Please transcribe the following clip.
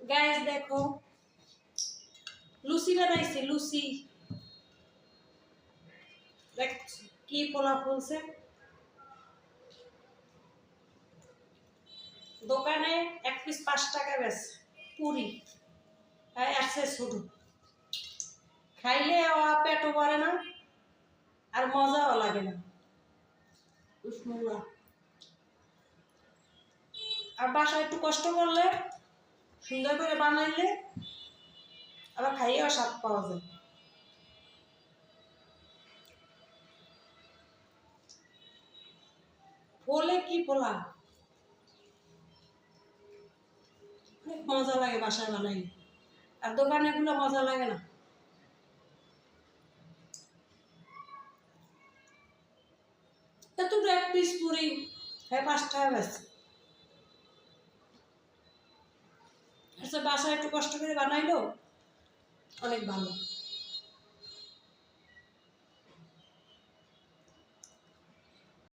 Guys দেখো লুচি বানাইছি লুচি দেখ কি পোলা ফুলছে দোকানে এক পিস 5 টাকা বেশ পুরি তাই আসছে শুধু খাইলে পেটও ভরে না আর মজাও লাগে না আর বাসায় একটু কষ্ট করলে সুন্দর করে বানাইলে আবার খাইয়েও স্বাদ পাওয়া যায়। ফলে কি পোলা অনেক মজা লাগে বাসায় বানাইলে আর দোকানে গুলো মজা লাগে না। এত এক পিস পুরি হ্যাঁ 5 টাকা বেশি আচ্ছা বাসায় একটু কষ্ট করে বানাইলো অনেক ভালো।